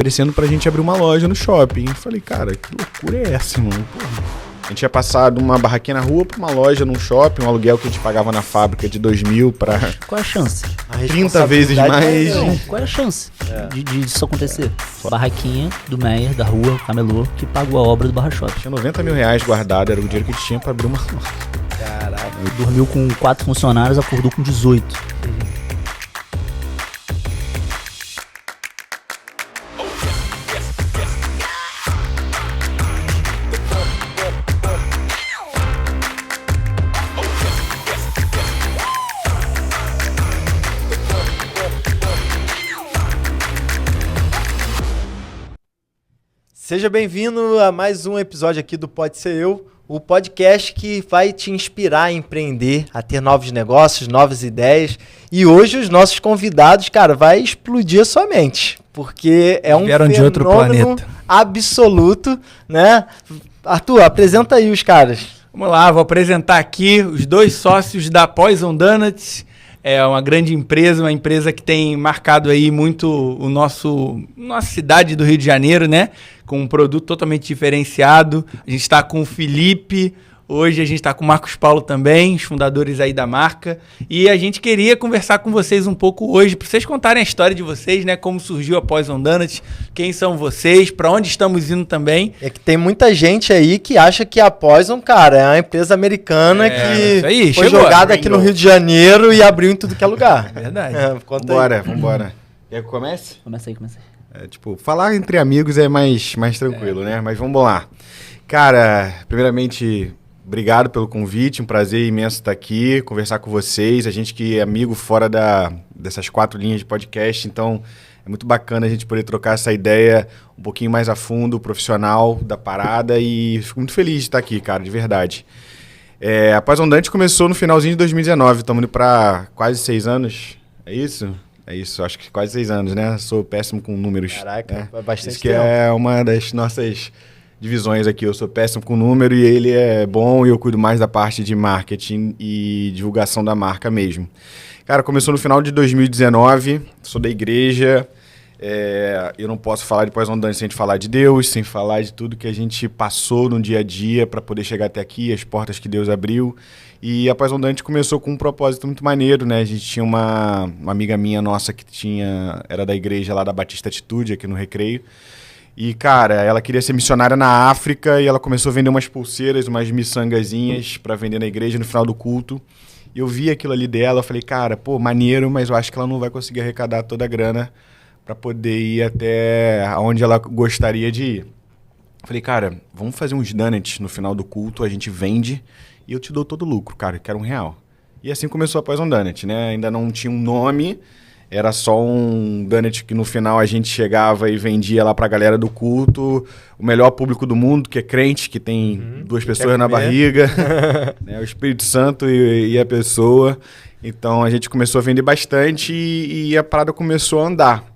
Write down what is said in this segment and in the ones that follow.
oferecendo pra gente abrir uma loja no shopping. Eu falei, cara, que loucura é essa, mano? Porra. A gente tinha passado uma barraquinha na rua pra uma loja num shopping, um aluguel que a gente pagava na fábrica de 2.000 pra... Qual é a chance? 30 vezes mais. Não, qual é a chance de isso acontecer? Barraquinha do Meyer, da rua, camelô, que pagou a obra do Barra Shopping. Tinha 90 mil reais guardado, era o dinheiro que a gente tinha pra abrir uma loja. Caraca. Dormiu com 4 funcionários, acordou com 18. Seja bem-vindo a mais um episódio aqui do Pode Ser Eu, o podcast que vai te inspirar a empreender, a ter novos negócios, novas ideias. E hoje os nossos convidados, cara, vai explodir a sua mente, porque é um Vieram de outro planeta. Absoluto, né? Arthur, apresenta aí os caras. Vamos lá, vou apresentar aqui os dois sócios da Poison Donuts. É uma grande empresa, uma empresa que tem marcado aí muito nossa cidade do Rio de Janeiro, né? Com um produto totalmente diferenciado. A gente está com o Felipe, hoje a gente está com o Marcos Paulo também, os fundadores aí da marca. E a gente queria conversar com vocês um pouco hoje, para vocês contarem a história de vocês, né? Como surgiu a Poison Donuts, quem são vocês, para onde estamos indo também. É que tem muita gente aí que acha que a Poison, cara, é uma empresa americana que aí, foi chegou, jogada aqui no Rio de Janeiro e abriu em tudo que é lugar. Verdade. Vambora. Quer que eu comece? Começa aí. Falar entre amigos é mais tranquilo, né? Mas vamos lá. Cara, primeiramente, obrigado pelo convite, um prazer imenso estar aqui, conversar com vocês. A gente que é amigo fora dessas 4 linhas de podcast, então é muito bacana a gente poder trocar essa ideia um pouquinho mais a fundo, profissional da parada, e fico muito feliz de estar aqui, cara, de verdade. A Poison Donuts começou no finalzinho de 2019, estamos indo para quase 6 anos, é isso? É isso, acho que quase 6 anos, né? Sou péssimo com números. Caraca, é bastante isso que tempo. É uma das nossas divisões aqui. Eu sou péssimo com número e ele é bom, e eu cuido mais da parte de marketing e divulgação da marca mesmo. Cara, começou no final de 2019, sou da igreja. Eu não posso falar de Poison Donuts sem falar de Deus, sem falar de tudo que a gente passou no dia a dia para poder chegar até aqui, as portas que Deus abriu. E a Poison Donuts começou com um propósito muito maneiro, né? A gente tinha uma amiga minha nossa que era da igreja lá da Batista Atitude, aqui no Recreio. E, cara, ela queria ser missionária na África e ela começou a vender umas pulseiras, umas miçangazinhas para vender na igreja no final do culto. E eu vi aquilo ali dela, eu falei, cara, pô, maneiro, mas eu acho que ela não vai conseguir arrecadar toda a grana para poder ir até onde ela gostaria de ir. Eu falei, cara, vamos fazer uns donuts no final do culto, a gente vende e eu te dou todo o lucro, cara, eu quero R$1. E assim começou a Poison Donut, né? Ainda não tinha um nome, era só um donut que no final a gente chegava e vendia lá pra galera do culto, o melhor público do mundo, que é crente, que tem 2 pessoas na barriga, né? O Espírito Santo e a pessoa. Então a gente começou a vender bastante e a parada começou a andar.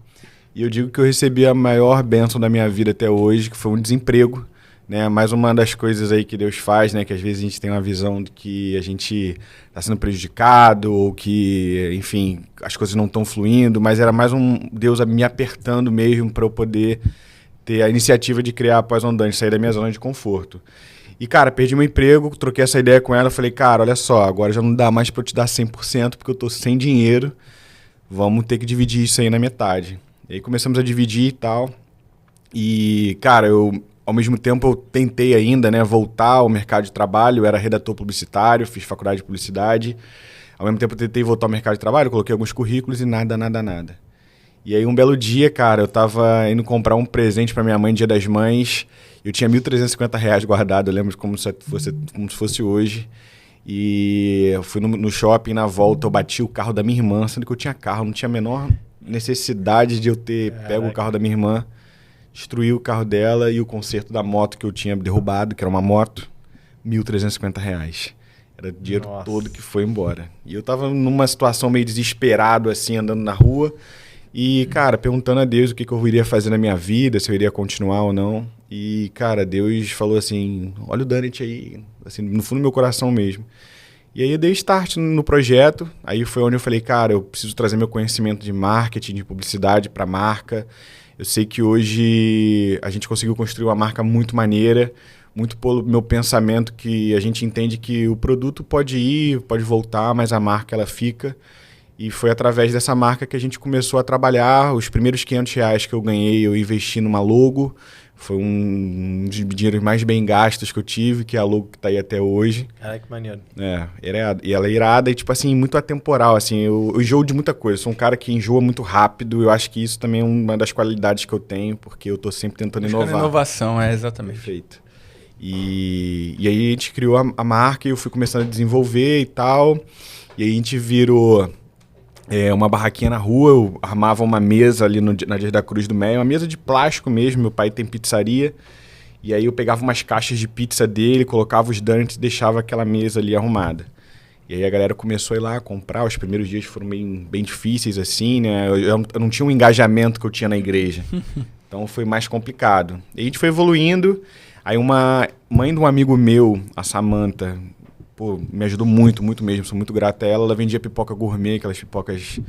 E eu digo que eu recebi a maior bênção da minha vida até hoje, que foi um desemprego, né? Mais uma das coisas aí que Deus faz, né? Que às vezes a gente tem uma visão de que a gente está sendo prejudicado ou que, enfim, as coisas não estão fluindo, mas era mais Deus me apertando mesmo para eu poder ter a iniciativa de criar a Poison Donuts, sair da minha zona de conforto. E, cara, perdi meu emprego, troquei essa ideia com ela, falei, cara, olha só, agora já não dá mais para eu te dar 100% porque eu tô sem dinheiro, vamos ter que dividir isso aí na metade. E aí começamos a dividir e tal. E, cara, ao mesmo tempo eu tentei ainda, né, voltar ao mercado de trabalho. Eu era redator publicitário, fiz faculdade de publicidade. Ao mesmo tempo eu tentei voltar ao mercado de trabalho, coloquei alguns currículos e nada. E aí um belo dia, cara, eu tava indo comprar um presente pra minha mãe no Dia das Mães. Eu tinha R$1.350 guardado, eu lembro como se fosse hoje. E eu fui no shopping, na volta eu bati o carro da minha irmã, sendo que eu tinha carro, não tinha a menor necessidade de eu ter pego o carro da minha irmã, destruí o carro dela e o conserto da moto que eu tinha derrubado, que era uma moto, R$1.350. Era o dinheiro todo que foi embora. E eu tava numa situação meio desesperado, assim, andando na rua. E, cara, perguntando a Deus o que eu iria fazer na minha vida, se eu iria continuar ou não. E, cara, Deus falou assim, olha o donut aí, assim, no fundo do meu coração mesmo. E aí eu dei start no projeto, aí foi onde eu falei, cara, eu preciso trazer meu conhecimento de marketing, de publicidade para a marca. Eu sei que hoje a gente conseguiu construir uma marca muito maneira, muito pelo meu pensamento que a gente entende que o produto pode ir, pode voltar, mas a marca ela fica. E foi através dessa marca que a gente começou a trabalhar. Os primeiros R$500 que eu ganhei, eu investi numa logo. Foi um dos dinheiros mais bem gastos que eu tive, que é a logo que tá aí até hoje. Caraca, que maneiro. E ela é irada e, tipo assim, muito atemporal, assim. Eu enjoo de muita coisa. Sou um cara que enjoa muito rápido. Eu acho que isso também é uma das qualidades que eu tenho, porque eu tô sempre tentando inovar. Inovação, exatamente. Perfeito. E aí a gente criou a marca e eu fui começando a desenvolver e tal. E aí a gente virou... uma barraquinha na rua, eu armava uma mesa ali na Dias da Cruz do Meia, uma mesa de plástico mesmo, meu pai tem pizzaria, e aí eu pegava umas caixas de pizza dele, colocava os donuts e deixava aquela mesa ali arrumada. E aí a galera começou a ir lá comprar, os primeiros dias foram bem difíceis assim, né? Eu não tinha o engajamento que eu tinha na igreja, então foi mais complicado. E a gente foi evoluindo, aí uma mãe de um amigo meu, a Samantha, me ajudou muito, muito mesmo. Sou muito grato a ela. Ela vendia pipoca gourmet, aquelas pipocas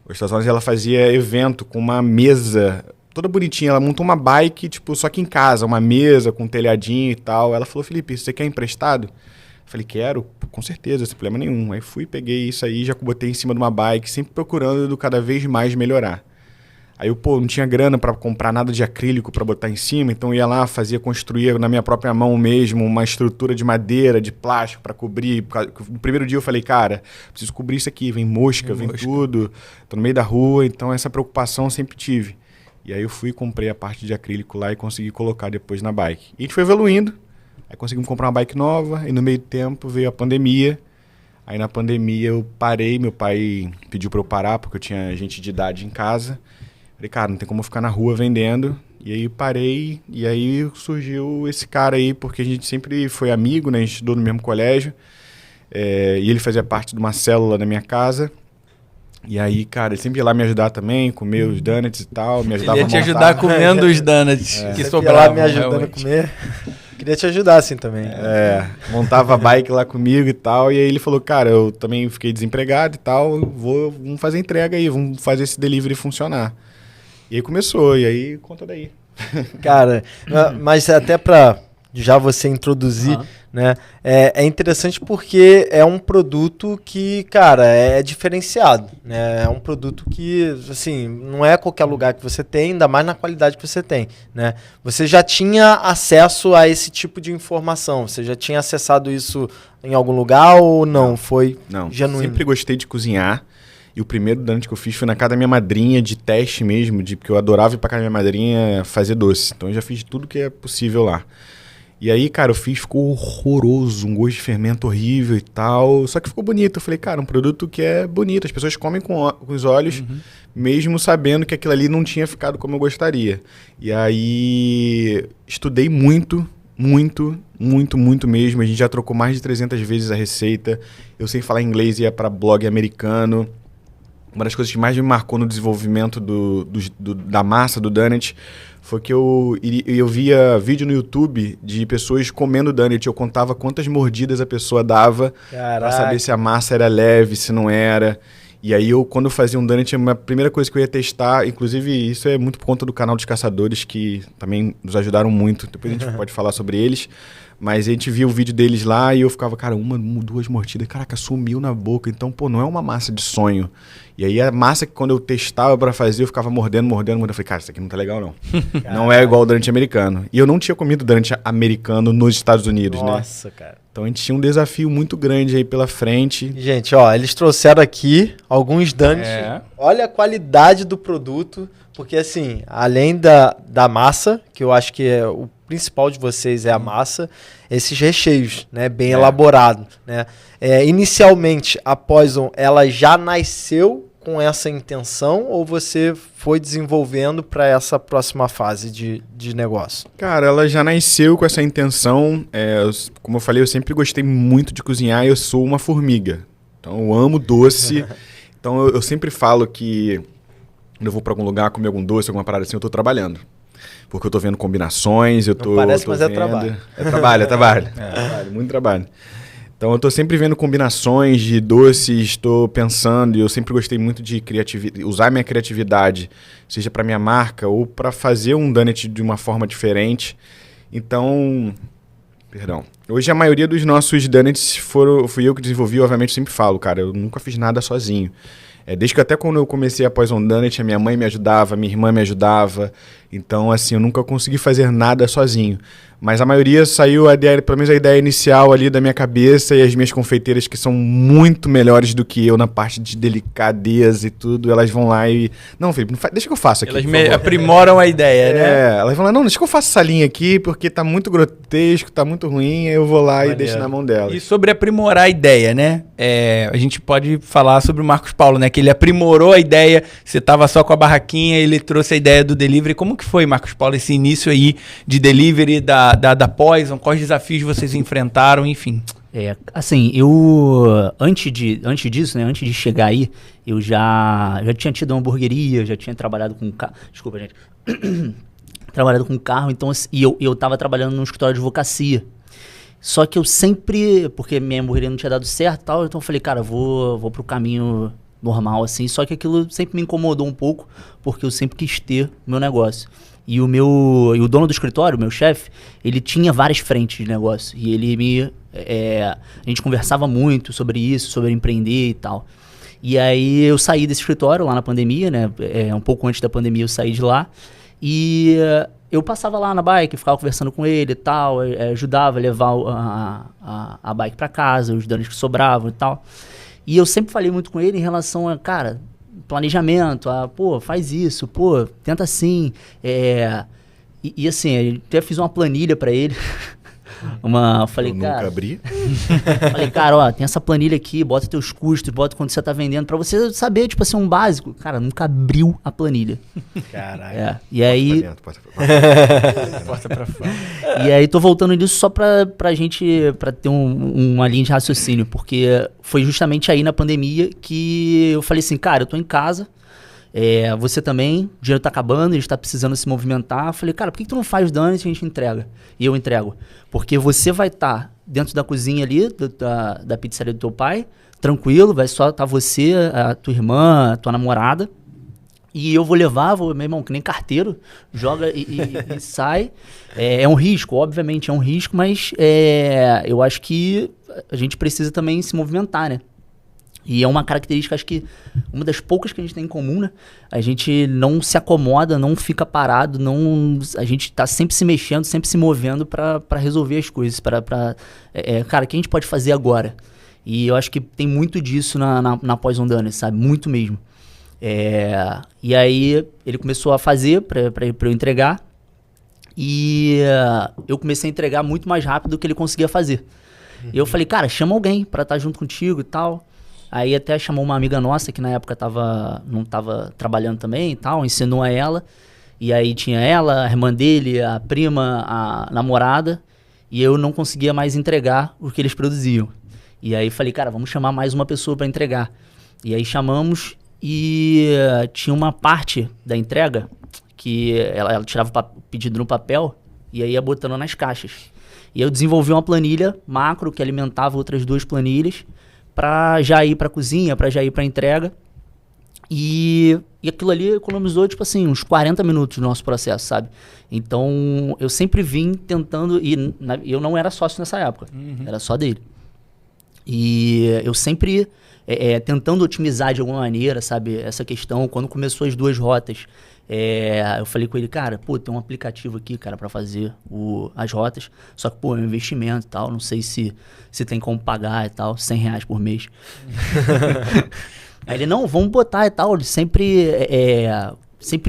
gostosas. E ela fazia evento com uma mesa toda bonitinha. Ela montou uma bike, só que em casa. Uma mesa com um telhadinho e tal. Ela falou, Felipe, você quer emprestado? Eu falei, quero, com certeza, sem problema nenhum. Aí fui, peguei isso aí, já botei em cima de uma bike, sempre procurando cada vez mais melhorar. Aí eu, não tinha grana para comprar nada de acrílico para botar em cima, então eu ia lá, construía na minha própria mão mesmo uma estrutura de madeira, de plástico para cobrir. No primeiro dia eu falei, cara, preciso cobrir isso aqui, vem mosca, vem tudo, tô no meio da rua, então essa preocupação eu sempre tive. E aí eu fui e comprei a parte de acrílico lá e consegui colocar depois na bike. E a gente foi evoluindo, aí conseguimos comprar uma bike nova, e no meio do tempo veio a pandemia. Aí na pandemia eu parei, meu pai pediu para eu parar, porque eu tinha gente de idade em casa. Falei, cara, não tem como eu ficar na rua vendendo. E aí parei, e aí surgiu esse cara aí, porque a gente sempre foi amigo, né? A gente estudou no mesmo colégio. E ele fazia parte de uma célula da minha casa. E aí, cara, ele sempre ia lá me ajudar também, comer os donuts e tal, me ajudava a montar. Ele ia te ajudar comendo os donuts que sobravam. Ia lá me ajudando a comer. Queria te ajudar assim também. Montava a bike lá comigo e tal. E aí ele falou, cara, eu também fiquei desempregado e tal, vamos fazer entrega aí, vamos fazer esse delivery funcionar. E aí começou, e aí conta daí. Cara, mas até pra já você introduzir, né? É interessante porque é um produto que, cara, é diferenciado, né? É um produto que, assim, não é qualquer lugar que você tem, ainda mais na qualidade que você tem, né? Você já tinha acesso a esse tipo de informação? Você já tinha acessado isso em algum lugar ou não? Foi genuíno? Sempre gostei de cozinhar. E o primeiro donut que eu fiz foi na casa da minha madrinha, de teste mesmo, porque eu adorava ir pra casa da minha madrinha fazer doce. Então eu já fiz tudo que é possível lá. E aí, cara, eu fiz, ficou horroroso, um gosto de fermento horrível e tal. Só que ficou bonito. Eu falei, cara, um produto que é bonito. As pessoas comem com os olhos, mesmo sabendo que aquilo ali não tinha ficado como eu gostaria. E aí, estudei muito mesmo. A gente já trocou mais de 300 vezes a receita. Eu sei falar inglês e ia para blog americano. Uma das coisas que mais me marcou no desenvolvimento da massa do donut foi que eu via vídeo no YouTube de pessoas comendo donut. Eu contava quantas mordidas a pessoa dava para saber se a massa era leve, se não era. E aí, quando eu fazia um donut, a primeira coisa que eu ia testar, inclusive isso é muito por conta do canal dos caçadores, que também nos ajudaram muito. Depois a gente pode falar sobre eles. Mas a gente via o vídeo deles lá e eu ficava, cara, duas mordidas, caraca, sumiu na boca. Então, não é uma massa de sonho. E aí a massa que quando eu testava pra fazer, eu ficava mordendo. Eu falei, cara, isso aqui não tá legal, não. Não é igual o donut americano. E eu não tinha comido donut americano nos Estados Unidos, né? Nossa, cara. Então a gente tinha um desafio muito grande aí pela frente. Gente, eles trouxeram aqui alguns donuts. Olha a qualidade do produto. Porque, assim, além da massa, que eu acho que é o principal de vocês é a massa, esses recheios, né, bem elaborado, né? Inicialmente, a Poison, ela já nasceu com essa intenção ou você foi desenvolvendo para essa próxima fase de negócio? Cara, ela já nasceu com essa intenção. Como eu falei, eu sempre gostei muito de cozinhar e eu sou uma formiga. Então, eu amo doce. Então, eu sempre falo que quando eu vou para algum lugar comer algum doce, alguma parada assim, eu tô trabalhando. Porque eu tô vendo combinações, Não parece, mas vendo... é trabalho. É trabalho, muito trabalho. Então eu tô sempre vendo combinações de doces, estou pensando, e eu sempre gostei muito de usar minha criatividade, seja para minha marca ou para fazer um donut de uma forma diferente. Então, hoje a maioria dos nossos donuts fui eu que desenvolvi, obviamente sempre falo, cara, eu nunca fiz nada sozinho. Desde que até quando eu comecei a Poison Donut, a minha mãe me ajudava, minha irmã me ajudava. Então, assim, eu nunca consegui fazer nada sozinho. Mas a maioria saiu, pelo menos a ideia inicial ali da minha cabeça, e as minhas confeiteiras, que são muito melhores do que eu na parte de delicadeza e tudo, elas vão lá e... Não, Felipe, deixa que eu faço aqui. Elas aprimoram a ideia, né? Elas vão lá, não, deixa que eu faça essa linha aqui, porque tá muito grotesco, tá muito ruim, eu vou lá e deixo na mão delas. E sobre aprimorar a ideia, né? A gente pode falar sobre o Marcos Paulo, né? Que ele aprimorou a ideia, você tava só com a barraquinha, ele trouxe a ideia do delivery. Como que foi, Marcos Paulo, esse início aí de delivery da Poison? Quais desafios vocês enfrentaram, enfim? Assim, eu antes disso, né, antes de chegar aí, eu já tinha tido uma hamburgueria, já tinha trabalhado com desculpa, gente. Trabalhado com carro, então e eu tava trabalhando num escritório de advocacia. Só que eu sempre, porque minha hamburgueria não tinha dado certo e tal, então eu falei, cara, vou pro caminho normal assim, só que aquilo sempre me incomodou um pouco, porque eu sempre quis ter o meu negócio. E o dono do escritório, o meu chefe, ele tinha várias frentes de negócio. E ele a gente conversava muito sobre isso, sobre empreender e tal. E aí eu saí desse escritório lá na pandemia, né? Um pouco antes da pandemia eu saí de lá. E eu passava lá na bike, ficava conversando com ele e tal, ajudava a levar a bike para casa, os danos que sobravam e tal. E eu sempre falei muito com ele em relação a, cara, planejamento, faz isso, tenta assim. E assim, eu até fiz uma planilha para ele. Falei, eu cara, nunca abri. Falei, cara, ó, tem essa planilha aqui, bota teus custos, bota quanto você tá vendendo, pra você saber, tipo assim, um básico. Cara, nunca abriu a planilha. Caralho. E aí... Porta pra fora. E aí tô voltando nisso só pra gente, pra ter uma linha de raciocínio, porque foi justamente aí na pandemia que eu falei assim, cara, eu tô em casa, você também, o dinheiro tá acabando, a gente tá precisando se movimentar. Eu falei, cara, por que tu não faz dano se a gente entrega? E eu entrego. Porque você vai estar dentro da cozinha ali, da pizzaria do teu pai, tranquilo, vai só estar você, a tua irmã, a tua namorada. E eu vou levar, meu irmão, que nem carteiro, joga e sai. É um risco, obviamente é um risco, mas eu acho que a gente precisa também se movimentar, né? E é uma característica, acho que uma das poucas que a gente tem em comum, né? A gente não se acomoda, não fica parado, a gente tá sempre se mexendo, sempre se movendo para resolver as coisas. Cara, o que a gente pode fazer agora? E eu acho que tem muito disso na Poison Donut, sabe? Muito mesmo. E aí ele começou a fazer para eu entregar. E eu comecei a entregar muito mais rápido do que ele conseguia fazer. E eu falei, cara, chama alguém para estar junto contigo e tal. Aí até chamou uma amiga nossa que na época não estava trabalhando também e tal, ensinou a ela. E aí tinha ela, a irmã dele, a prima, a namorada. E eu não conseguia mais entregar o que eles produziam. E aí falei, cara, vamos chamar mais uma pessoa para entregar. E aí chamamos e tinha uma parte da entrega que ela tirava o pedido no papel e aí ia botando nas caixas. E eu desenvolvi uma planilha macro que alimentava outras duas planilhas para já ir para a cozinha, para já ir para a entrega. E aquilo ali economizou, tipo assim, uns 40 minutos do nosso processo, sabe? Então, eu sempre vim tentando... E eu não era sócio nessa época, era só dele. E eu sempre tentando otimizar de alguma maneira, sabe? Essa questão, quando começou as duas rotas, eu falei com ele, cara, tem um aplicativo aqui, cara, para fazer as rotas. Só que, é um investimento e tal, não sei se tem como pagar e tal, R$100 por mês. Aí ele, não, vamos botar e tal. Ele sempre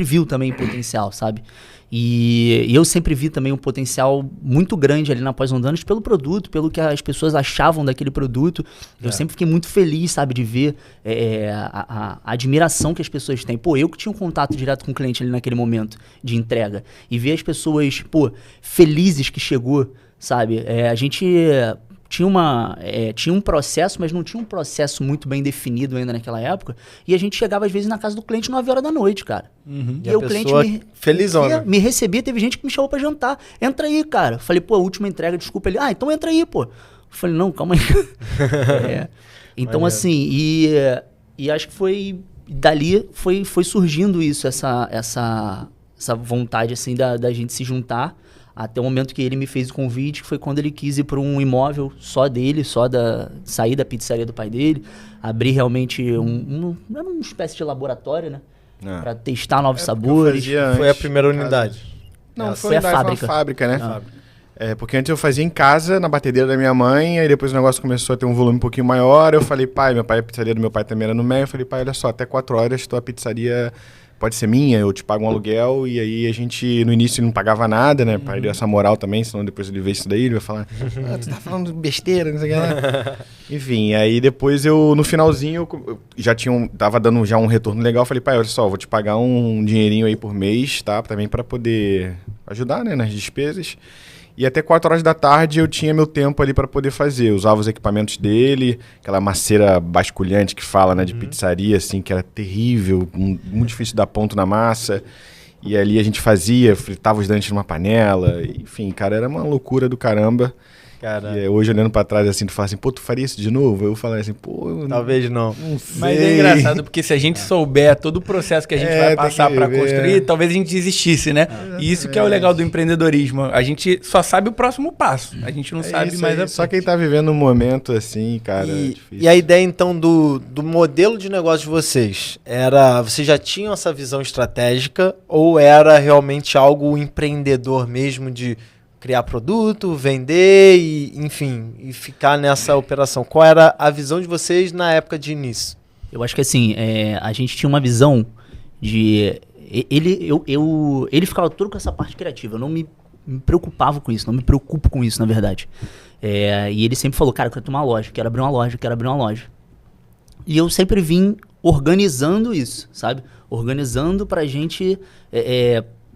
viu também potencial, sabe? E eu sempre vi também um potencial muito grande ali na Poison Donut pelo produto, pelo que as pessoas achavam daquele produto. Eu sempre fiquei muito feliz, sabe, de ver a admiração que as pessoas têm. Eu que tinha um contato direto com o cliente ali naquele momento de entrega. E ver as pessoas, felizes que chegou, sabe? A gente... Tinha um processo, mas não tinha um processo muito bem definido ainda naquela época. E a gente chegava, às vezes, na casa do cliente 9 horas da noite, cara. E o cliente felizona. Me recebia, teve gente que me chamou pra jantar. Entra aí, cara. Falei, última entrega, desculpa. Ele, então entra aí, pô. falei, não, calma aí. Então, Maneiro. assim, e acho que foi... Dali foi surgindo isso, essa vontade, assim, da gente se juntar. Até o momento que ele me fez o convite, que foi quando ele quis ir para um imóvel só dele, sair da pizzaria do pai dele, abrir realmente era uma espécie de laboratório, né? Para testar novos sabores. Foi a primeira unidade. Não, Foi a fábrica. Uma fábrica, né? Porque antes eu fazia em casa, na batedeira da minha mãe, aí depois o negócio começou a ter um volume um pouquinho maior, eu falei, pai, a pizzaria do meu pai também era no Meia, eu falei, pai, olha só, até 4 horas tua pizzaria pode ser minha, eu te pago um aluguel, e aí a gente, no início, não pagava nada, né, pai deu essa moral também, senão depois ele vê isso daí, ele vai falar, tu tá falando besteira, não sei o que lá. Enfim, aí depois no finalzinho, eu já tava dando já um retorno legal, falei, pai, olha só, vou te pagar um dinheirinho aí por mês, tá, também pra poder ajudar, né, nas despesas. E até 4 horas da tarde eu tinha meu tempo ali para poder fazer. Eu usava os equipamentos dele, aquela maceira basculhante que fala, né, de pizzaria, assim, que era terrível, muito difícil de dar ponto na massa. E ali a gente fritava os dentes numa panela. Enfim, cara, era uma loucura do caramba. E hoje, olhando pra trás, assim, tu fala assim, pô, tu faria isso de novo? Eu falei assim, pô... Talvez não. Não sei. Mas é engraçado, porque se a gente souber todo o processo que a gente vai passar para construir, talvez a gente desistisse, né? E isso que é o legal do empreendedorismo. A gente só sabe o próximo passo. A gente não sabe mais a Só quem tá vivendo um momento assim, cara, é difícil. E a ideia, então, do modelo de negócio de vocês, vocês já tinham essa visão estratégica ou era realmente algo empreendedor mesmo de criar produto, vender e, enfim, e ficar nessa operação? Qual era a visão de vocês na época de início? Eu acho que assim, a gente tinha uma visão de... Ele ficava todo com essa parte criativa, eu não me preocupava com isso, não me preocupo com isso, na verdade. E ele sempre falou, cara, eu quero ter uma loja, quero abrir uma loja. E eu sempre vim organizando isso, sabe? Organizando pra gente...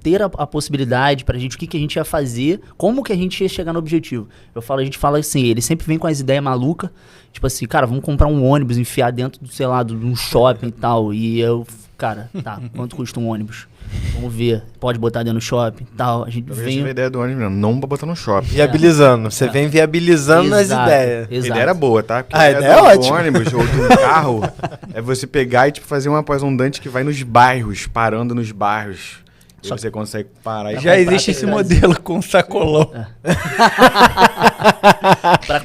ter a possibilidade pra gente, o que a gente ia fazer, como que a gente ia chegar no objetivo. A gente fala assim, ele sempre vem com as ideias malucas, tipo assim, cara, vamos comprar um ônibus, enfiar dentro, sei lá, de um shopping e tal, e eu, cara, tá, quanto custa um ônibus? Vamos ver, pode botar dentro do shopping e tal, a gente Eu vem... tive a ideia do ônibus, não pra botar no shopping. Viabilizando, você vem viabilizando as ideias. A ideia era boa, tá? Porque A ideia é do ótima. ônibus ou do carro é você pegar e tipo, fazer uma pós-ondante que vai nos bairros, parando nos bairros. E você consegue parar e Já comprar. existe esse modelo com sacolão.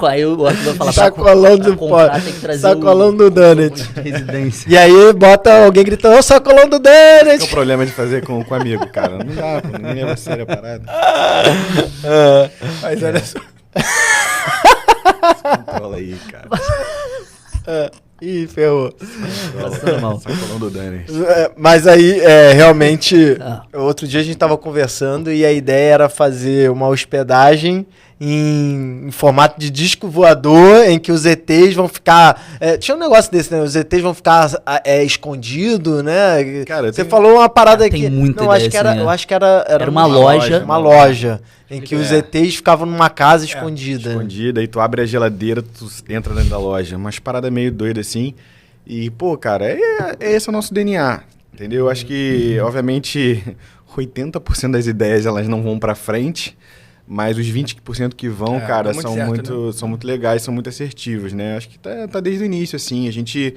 Aí eu vou falar, Sacolão pra do comprar, pó. tem que trazer Sacolão do Donut. de residência. E aí bota alguém gritando, ô sacolão do Qual é o Donut! problema de fazer com amigo, cara? Não dá, pô, ninguém leva a sério a parada. Mas olha só. Controla aí, cara. Ih, ferrou. Passando mal. Sacolão do Dani. Mas aí, realmente, outro dia a gente tava conversando e a ideia era fazer uma hospedagem em formato de disco voador, em que os ETs vão ficar... tinha um negócio desse, né? Os ETs vão ficar escondidos, né? Cara, você falou uma parada tem que... muita não, ideia assim, eu acho que era uma loja. Uma loja em que os ETs ficavam numa casa escondida. Escondida, aí tu abre a geladeira, tu entra dentro da loja. Umas paradas meio doidas assim. E, pô, cara, esse é o nosso DNA, entendeu? Eu acho que, obviamente, 80% das ideias elas não vão pra frente, mas os 20% que vão, cara, muito são, certo, são muito legais, são muito assertivos, né? Acho que tá desde o início, assim. A gente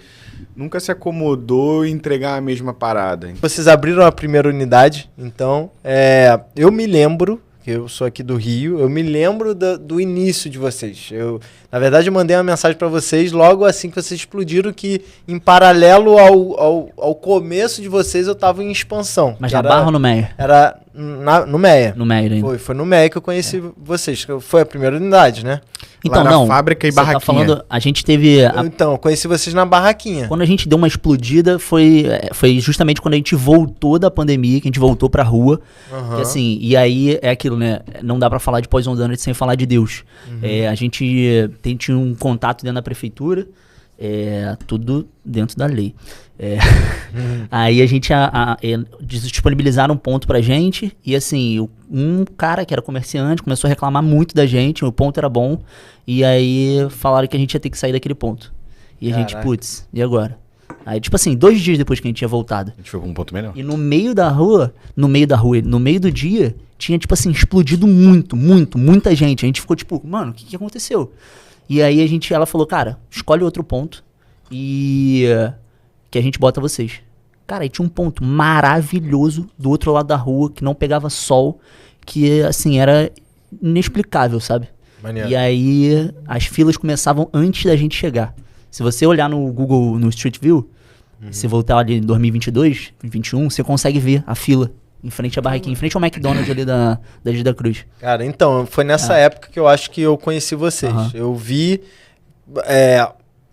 nunca se acomodou em entregar a mesma parada. Vocês abriram a primeira unidade, então, eu me lembro, que eu sou aqui do Rio, eu me lembro do início de vocês. Na verdade, eu mandei uma mensagem para vocês logo assim que vocês explodiram, que em paralelo ao começo de vocês eu tava em expansão. Mas na Barra ou no Meia? Era no Meia. No Meia ainda. Foi no Meia que eu conheci vocês. Foi a primeira unidade, né? Então, Lá na não. fábrica e você tá barraquinha. falando, a gente teve... Então, eu conheci vocês na barraquinha. Quando a gente deu uma explodida, foi justamente quando a gente voltou da pandemia, que a gente voltou pra rua. Que, assim, e aí é aquilo, né? Não dá pra falar de Poison Donut sem falar de Deus. A gente tinha um contato dentro da prefeitura, tudo dentro da lei. Aí a gente disponibilizaram um ponto pra gente, e assim, um cara que era comerciante começou a reclamar muito da gente, o ponto era bom, e aí falaram que a gente ia ter que sair daquele ponto. E a gente, putz, e agora? Aí, tipo assim, 2 dias depois que a gente tinha voltado. A gente foi com um ponto melhor. E no meio do dia, tinha, tipo assim, explodido muita gente. A gente ficou tipo, mano, o que aconteceu? E aí ela falou, cara, escolhe outro ponto e que a gente bota vocês. Cara, aí tinha um ponto maravilhoso do outro lado da rua, que não pegava sol, que, assim, era inexplicável, sabe? Maneiro. E aí as filas começavam antes da gente chegar. Se você olhar no Google, no Street View, se voltar ali em 2022, 2021, você consegue ver a fila em frente à barraquinha, em frente ao McDonald's ali da Ilha da Cruz. Cara, então, foi nessa época que eu acho que eu conheci vocês. Eu vi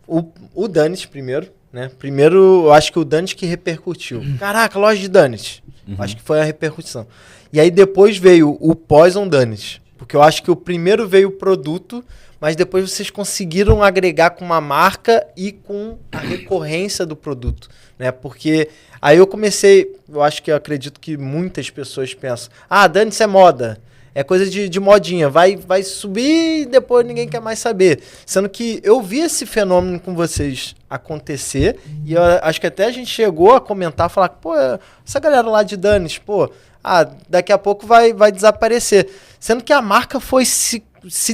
o Danit primeiro, né? Primeiro, eu acho que o Danit que repercutiu. Caraca, loja de Danit. Acho que foi a repercussão. E aí depois veio o Poison Danit. Porque eu acho que o primeiro veio o produto, mas depois vocês conseguiram agregar com uma marca e com a recorrência do produto, né? Porque aí eu eu acredito que muitas pessoas pensam, Danit é moda, é coisa de modinha, vai subir e depois ninguém quer mais saber. Sendo que eu vi esse fenômeno com vocês acontecer e eu acho que até a gente chegou a comentar, falar, pô, essa galera lá de Danit, pô, daqui a pouco vai desaparecer. Sendo que a marca foi se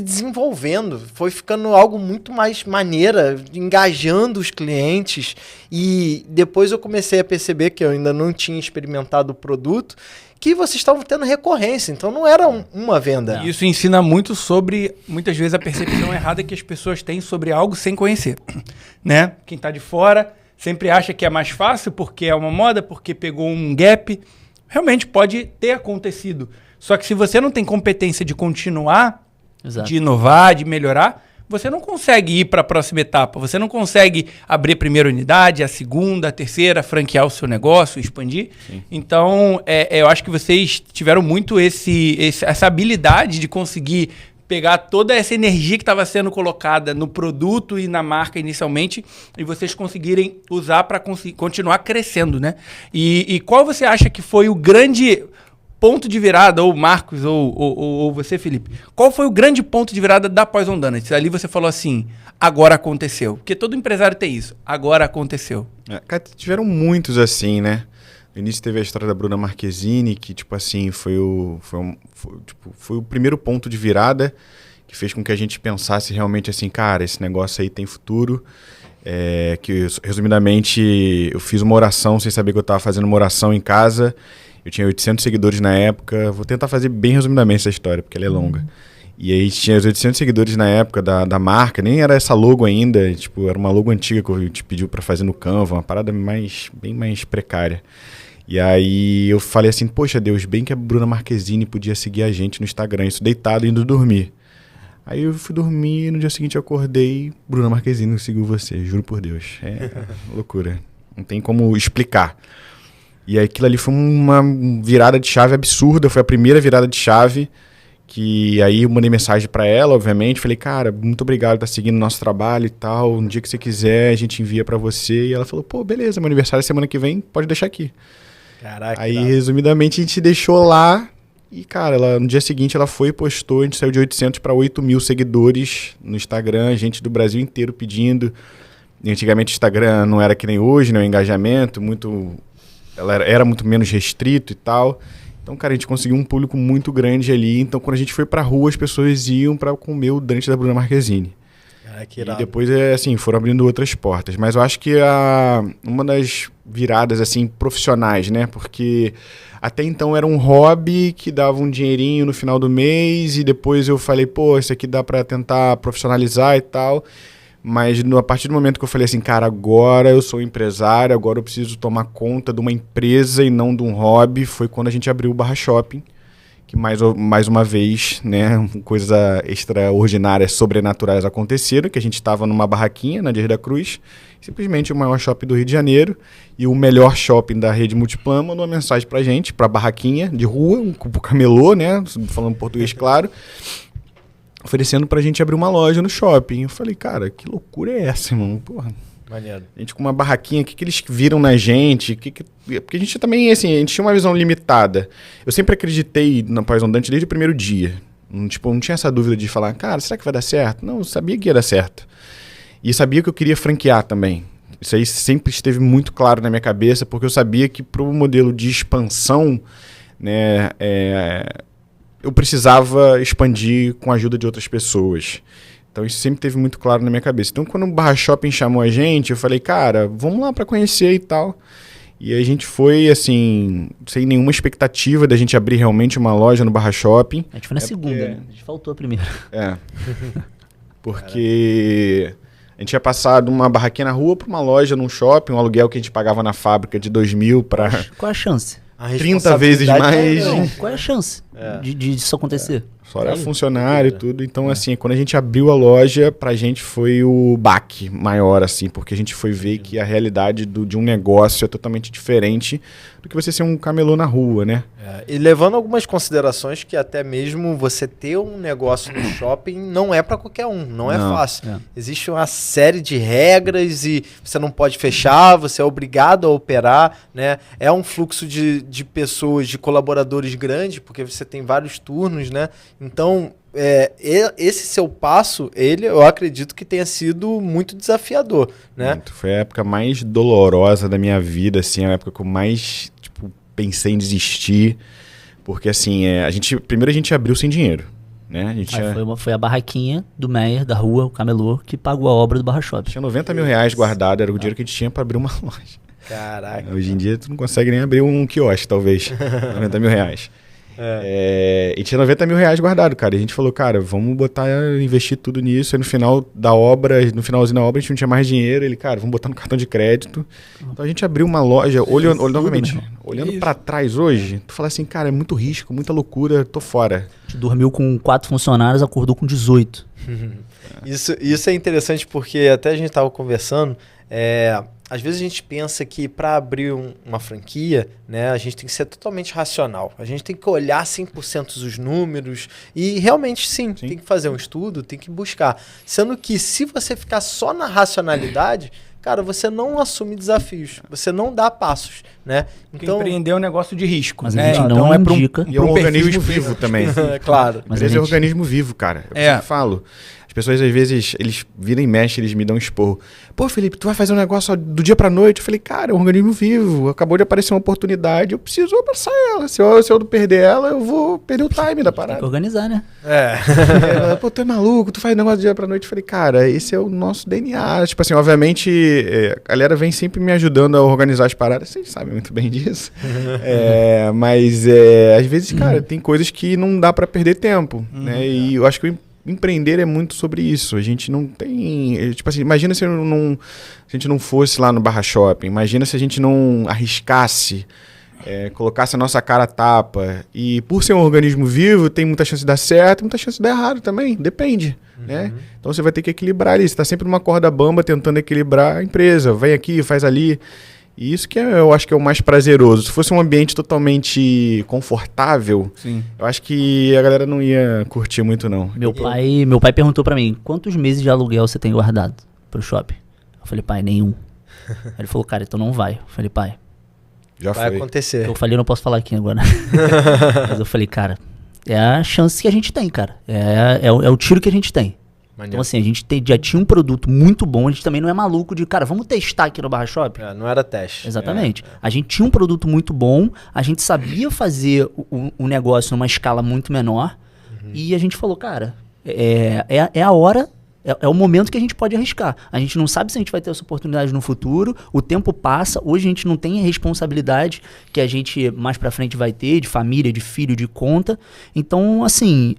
desenvolvendo, foi ficando algo muito mais maneira, engajando os clientes. E depois eu comecei a perceber que eu ainda não tinha experimentado o produto, que vocês estavam tendo recorrência, então não era uma venda. Isso ensina muito sobre, muitas vezes, a percepção errada que as pessoas têm sobre algo sem conhecer, né? Quem está de fora sempre acha que é mais fácil porque é uma moda, porque pegou um gap. Realmente pode ter acontecido. Só que se você não tem competência de continuar, Exato. de inovar, de melhorar, você não consegue ir para a próxima etapa. Você não consegue abrir a primeira unidade, a segunda, a terceira, franquear o seu negócio, expandir. Sim. Então, eu acho que vocês tiveram muito essa habilidade de conseguir pegar toda essa energia que estava sendo colocada no produto e na marca inicialmente e vocês conseguirem usar para continuar crescendo, né? E qual você acha que foi o grande ponto de virada, ou Marcos, ou você, Felipe, qual foi o grande ponto de virada da Poison Donuts? Ali você falou assim, agora aconteceu. Porque todo empresário tem isso, agora aconteceu. Cara, tiveram muitos assim, né? No início teve a história da Bruna Marquezine, que, tipo assim, foi o primeiro ponto de virada que fez com que a gente pensasse realmente assim, cara, esse negócio aí tem futuro. Resumidamente, eu fiz uma oração sem saber que eu estava fazendo uma oração em casa. Eu tinha 800 seguidores na época. Vou tentar fazer bem resumidamente essa história, porque ela é longa. E aí tinha os 800 seguidores na época da marca, nem era essa logo ainda, tipo, era uma logo antiga que eu te pediu para fazer no Canva, uma parada bem mais precária. E aí eu falei assim, poxa Deus, bem que a Bruna Marquezine podia seguir a gente no Instagram, isso deitado, indo dormir. Aí eu fui dormir e no dia seguinte eu acordei, Bruna Marquezine seguiu você, juro por Deus. É loucura, não tem como explicar. E aquilo ali foi uma virada de chave absurda, foi a primeira virada de chave, que aí eu mandei mensagem pra ela, obviamente, falei, cara, muito obrigado por estar seguindo o nosso trabalho e tal, um dia que você quiser a gente envia pra você. E ela falou, pô, beleza, meu aniversário é semana que vem, pode deixar aqui. Caraca. Aí, resumidamente, a gente deixou lá e, cara, no dia seguinte ela foi e postou, a gente saiu de 800 para 8.000 seguidores no Instagram, gente do Brasil inteiro pedindo. E antigamente o Instagram não era que nem hoje, né, o engajamento, ela era muito menos restrito e tal. Então, cara, a gente conseguiu um público muito grande ali. Então, quando a gente foi pra rua, as pessoas iam pra comer o Danit da Bruna Marquezine. Que e depois, assim, foram abrindo outras portas. Mas eu acho que uma das viradas, assim, profissionais, né? Porque até então era um hobby que dava um dinheirinho no final do mês. E depois eu falei, pô, isso aqui dá pra tentar profissionalizar e tal. Mas a partir do momento que eu falei assim, cara, agora eu sou empresário, agora eu preciso tomar conta de uma empresa e não de um hobby, foi quando a gente abriu o Barra Shopping, que mais uma vez, né, coisas extraordinárias, sobrenaturais aconteceram, que a gente estava numa barraquinha na Ilha da Cruz, simplesmente o maior shopping do Rio de Janeiro e o melhor shopping da rede Multiplan mandou uma mensagem pra gente, pra barraquinha de rua, pro camelô, né, falando português claro, oferecendo pra gente abrir uma loja no shopping. Eu falei, cara, que loucura é essa, irmão? Porra. Maneiro. A gente com uma barraquinha, o que eles viram na gente? Porque a gente também, assim, a gente tinha uma visão limitada. Eu sempre acreditei na Poison Donuts desde o primeiro dia. Tipo, não tinha essa dúvida de falar, cara, será que vai dar certo? Não, eu sabia que ia dar certo. E sabia que eu queria franquear também. Isso aí sempre esteve muito claro na minha cabeça, porque eu sabia que pro modelo de expansão, né, eu precisava expandir com a ajuda de outras pessoas. Então isso sempre teve muito claro na minha cabeça. Então quando o Barra Shopping chamou a gente, eu falei, cara, vamos lá para conhecer e tal. E aí a gente foi, assim, sem nenhuma expectativa da gente abrir realmente uma loja no Barra Shopping. A gente foi na segunda, né? A gente faltou a primeira. Porque a gente tinha passado uma barraquinha na rua para uma loja num shopping, um aluguel que a gente pagava na fábrica de 2.000 para... Qual é a chance? 30 vezes mais. Qual é a chance de isso acontecer? Só era funcionário e tudo. Então, assim, quando a gente abriu a loja, pra gente foi o baque maior, assim, porque a gente foi ver que a realidade de um negócio é totalmente diferente do que você ser um camelô na rua, né? E levando algumas considerações que até mesmo você ter um negócio no shopping não é para qualquer um, não é fácil. Existe uma série de regras e você não pode fechar, você é obrigado a operar, né? É um fluxo de pessoas, de colaboradores grande, porque você tem vários turnos, né? Então, esse seu passo, eu acredito que tenha sido muito desafiador, né? Foi a época mais dolorosa da minha vida, assim, a época que eu mais pensei em desistir, porque assim, primeiro a gente abriu sem dinheiro, né? A gente foi a barraquinha do Meyer, da rua, o camelô, que pagou a obra do Barra Shopping. Tinha 90 mil reais guardado, era o dinheiro que a gente tinha para abrir uma loja. Caraca. Hoje em dia tu não consegue nem abrir um quiosque, talvez, 90 mil reais. E tinha 90 mil reais guardado, cara. E a gente falou, cara, vamos investir tudo nisso. Aí no final da obra, no finalzinho da obra, a gente não tinha mais dinheiro. Ele, cara, vamos botar no cartão de crédito. Então a gente abriu uma loja, olhando pra trás hoje, tu fala assim, cara, é muito risco, muita loucura, tô fora. A gente dormiu com 4 funcionários, acordou com 18. Isso é interessante porque até a gente tava conversando, às vezes a gente pensa que para abrir uma franquia, né, a gente tem que ser totalmente racional. A gente tem que olhar 100% os números e realmente sim, tem que fazer um estudo, tem que buscar. Sendo que se você ficar só na racionalidade, cara, você não assume desafios, você não dá passos, né? Então, empreender é um negócio de risco. Mas a gente não indica. E é um organismo vivo também. Claro. Mas é um organismo vivo, cara. Eu sempre falo. As pessoas, às vezes, eles viram e mexem, eles me dão um esporro. Pô, Felipe, tu vai fazer um negócio do dia pra noite? Eu falei, cara, é um organismo vivo. Acabou de aparecer uma oportunidade, eu preciso abraçar ela. Se eu perder ela, eu vou perder o time da parada. Tem que organizar, né? Pô, tu é maluco, tu faz negócio do dia pra noite. Eu falei, cara, esse é o nosso DNA. Tipo assim, obviamente, a galera vem sempre me ajudando a organizar as paradas. Vocês sabem muito bem disso. Mas, às vezes, cara, tem coisas que não dá pra perder tempo, né? E eu acho que empreender é muito sobre isso. A gente não tem... Tipo assim, imagina se a gente não fosse lá no Barra Shopping. Imagina se a gente não arriscasse, colocasse a nossa cara a tapa. E por ser um organismo vivo, tem muita chance de dar certo e muita chance de dar errado também. Depende, né? Então você vai ter que equilibrar ali. Você está sempre numa corda bamba tentando equilibrar a empresa. Vem aqui, faz ali. E isso que eu acho que é o mais prazeroso. Se fosse um ambiente totalmente confortável, eu acho que a galera não ia curtir muito, não. Meu pai perguntou pra mim, quantos meses de aluguel você tem guardado pro shopping? Eu falei, pai, nenhum. Aí ele falou, cara, então não vai. Eu falei, pai, já vai foi. acontecer. Eu falei, não posso falar aqui agora. Mas eu falei, cara, é a chance que a gente tem, cara. É o tiro que a gente tem. Então, assim, a gente já tinha um produto muito bom, a gente também não é maluco de, cara, vamos testar aqui no Barra Shopping? Não era teste. Exatamente. A gente tinha um produto muito bom, a gente sabia fazer o negócio numa escala muito menor, e a gente falou, cara, é a hora, é o momento que a gente pode arriscar. A gente não sabe se a gente vai ter essa oportunidade no futuro, o tempo passa, hoje a gente não tem a responsabilidade que a gente mais pra frente vai ter, de família, de filho, de conta. Então, assim,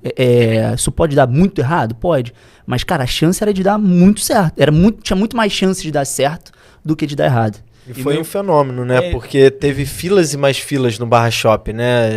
isso pode dar muito errado? Pode. Mas, cara, a chance era de dar muito certo. Tinha muito mais chance de dar certo do que de dar errado. E foi um fenômeno, né? Porque teve filas e mais filas no Barra Shopping, né?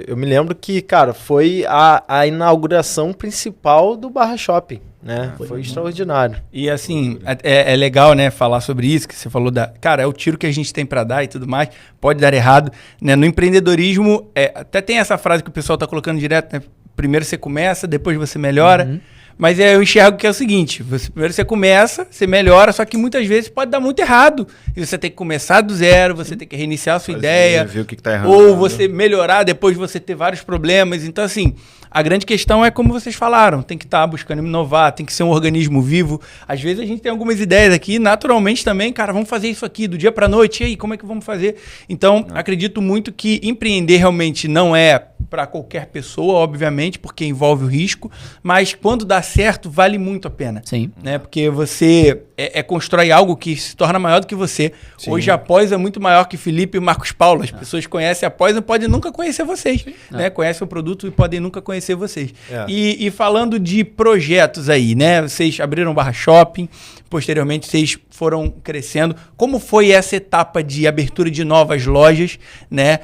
Eu me lembro que, cara, foi a inauguração principal do Barra Shopping, né? Foi extraordinário. E assim, é legal, né, falar sobre isso, que você falou cara, é o tiro que a gente tem pra dar e tudo mais, pode dar errado, né? No empreendedorismo, até tem essa frase que o pessoal tá colocando direto, né? Primeiro você começa, depois você melhora. Mas eu enxergo que é o seguinte, primeiro você começa, você melhora, só que muitas vezes pode dar muito errado. E você tem que começar do zero, você tem que reiniciar a sua ideia. Ver o que tá errado. Ou você melhorar depois de você ter vários problemas. Então, assim, a grande questão é como vocês falaram, tem que estar buscando inovar, tem que ser um organismo vivo. Às vezes a gente tem algumas ideias aqui, naturalmente também, cara, vamos fazer isso aqui do dia pra noite, e aí, como é que vamos fazer? Então, acredito muito que empreender realmente não é para qualquer pessoa, obviamente, porque envolve o risco, mas quando dá certo, vale muito a pena. Sim. Né? Porque você constrói algo que se torna maior do que você. Sim. Hoje a Pós é muito maior que Felipe e Marcos Paulo. As pessoas conhecem a Pós e podem nunca conhecer vocês. Né? Conhecem o produto e podem nunca conhecer vocês. E falando de projetos aí, né? Vocês abriram Barra Shopping, posteriormente vocês foram crescendo. Como foi essa etapa de abertura de novas lojas, né?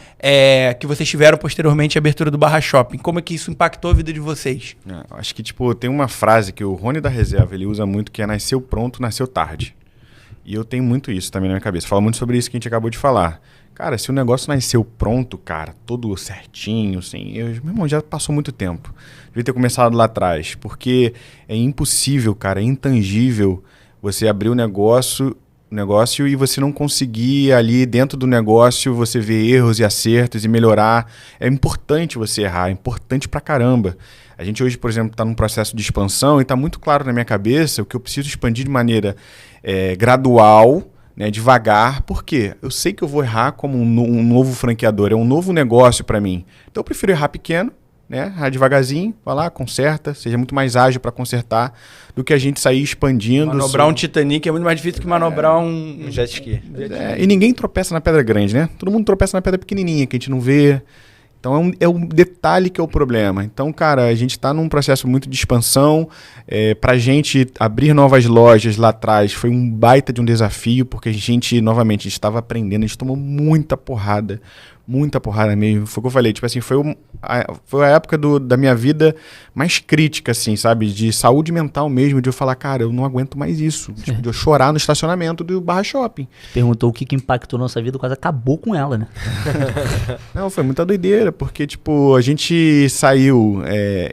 Que vocês tiveram posteriormente a abertura do Barra Shopping? Como é que isso impactou a vida de vocês? Acho que, tipo, tem uma frase que o Rony da Reserva, ele usa muito, que é nasceu pronto, nasceu tarde. E eu tenho muito isso também na minha cabeça. Fala muito sobre isso que a gente acabou de falar. Cara, se o negócio nasceu pronto, cara, todo certinho, assim, meu irmão, já passou muito tempo. Devia ter começado lá atrás, porque é impossível, cara, é intangível você abrir o negócio e você não conseguir ali dentro do negócio você ver erros e acertos e melhorar. É importante você errar, é importante pra caramba. A gente hoje, por exemplo, está num processo de expansão e está muito claro na minha cabeça o que eu preciso expandir de maneira gradual, né, devagar. Por quê? Eu sei que eu vou errar como um novo franqueador, é um novo negócio para mim. Então eu prefiro errar pequeno, né, errar devagarzinho, vai lá, conserta, seja muito mais ágil para consertar do que a gente sair expandindo. Manobrar um Titanic é muito mais difícil que manobrar um jet ski. E ninguém tropeça na pedra grande, né? Todo mundo tropeça na pedra pequenininha, que a gente não vê. Então é um detalhe que é o problema. Então, cara, a gente está num processo muito de expansão. Para a gente abrir novas lojas lá atrás foi um baita de um desafio, porque a gente, novamente, estava aprendendo, a gente tomou muita porrada mesmo. Foi o que eu falei, tipo assim, foi a época da minha vida mais crítica, assim, sabe? De saúde mental mesmo, de eu falar, cara, eu não aguento mais isso. Tipo, de eu chorar no estacionamento do Barra Shopping. Perguntou o que impactou nossa vida, quase acabou com ela, né? Não, foi muita doideira, porque, tipo, a gente saiu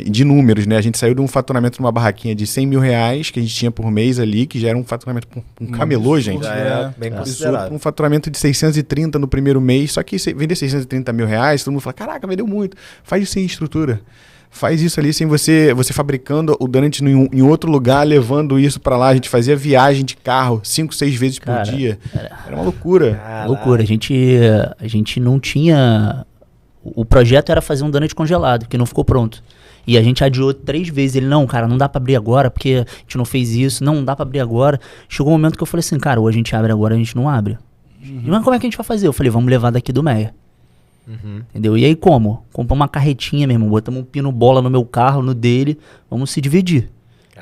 de números, né? A gente saiu de um faturamento numa barraquinha de 100 mil reais que a gente tinha por mês ali, que já era um faturamento com um camelô, gente. Já é bem considerado. Um faturamento de 630 no primeiro mês, só que vender 630 mil reais, todo mundo fala, caraca, vendeu muito. Faz isso sem estrutura. Faz isso ali sem você fabricando o donut em outro lugar, levando isso pra lá. A gente fazia viagem de carro 5, 6 vezes por dia. Era uma loucura. Caraca. Loucura. A gente não tinha... O projeto era fazer um donut congelado, que não ficou pronto. E a gente adiou 3 vezes. Ele, não, cara, não dá pra abrir agora, porque a gente não fez isso. Não dá pra abrir agora. Chegou um momento que eu falei assim, cara, ou a gente abre agora, a gente não abre. Mas como é que a gente vai fazer? Eu falei, vamos levar daqui do Meia. Entendeu? E aí como? Compramos uma carretinha, meu irmão, botamos um pino bola no meu carro, no dele, vamos se dividir.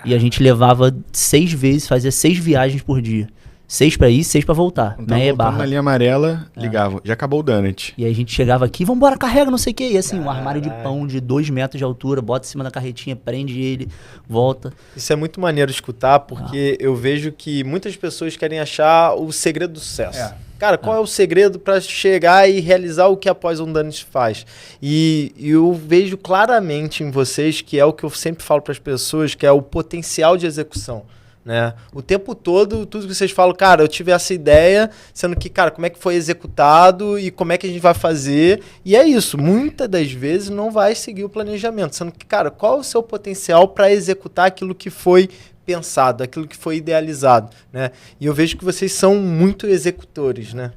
E a gente levava 6 vezes, fazia 6 viagens por dia. 6 pra ir, 6 pra voltar. Então, voltando na linha amarela, ligava, já acabou o donut. E aí a gente chegava aqui, vambora, carrega, não sei o que. E assim, um armário de pão de 2 metros de altura, bota em cima da carretinha, prende ele, volta. Isso é muito maneiro escutar, porque eu vejo que muitas pessoas querem achar o segredo do sucesso. Cara, qual é o segredo para chegar e realizar o que a Pós Donut faz? E eu vejo claramente em vocês, que é o que eu sempre falo para as pessoas, que é o potencial de execução. Né? O tempo todo, tudo que vocês falam, cara, eu tive essa ideia, sendo que, cara, como é que foi executado e como é que a gente vai fazer? E é isso, muitas das vezes não vai seguir o planejamento, sendo que, cara, qual é o seu potencial para executar aquilo que foi pensado, aquilo que foi idealizado, né? E eu vejo que vocês são muito executores, né?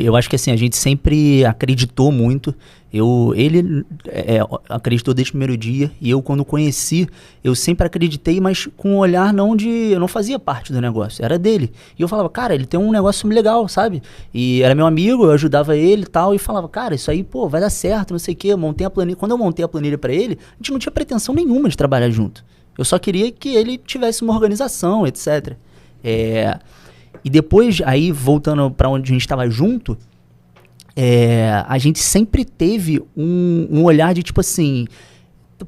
Eu acho que assim, a gente sempre acreditou muito. Ele acreditou desde o primeiro dia, e eu, quando conheci, eu sempre acreditei, mas com um olhar eu não fazia parte do negócio, era dele. E eu falava, cara, ele tem um negócio legal, sabe? E era meu amigo, eu ajudava ele e tal, e falava, cara, isso aí, pô, vai dar certo, não sei o quê. Montei a planilha. Quando eu montei a planilha pra ele, a gente não tinha pretensão nenhuma de trabalhar junto. Eu só queria que ele tivesse uma organização, etc. E depois, aí, voltando pra onde a gente estava junto, a gente sempre teve um olhar de tipo assim,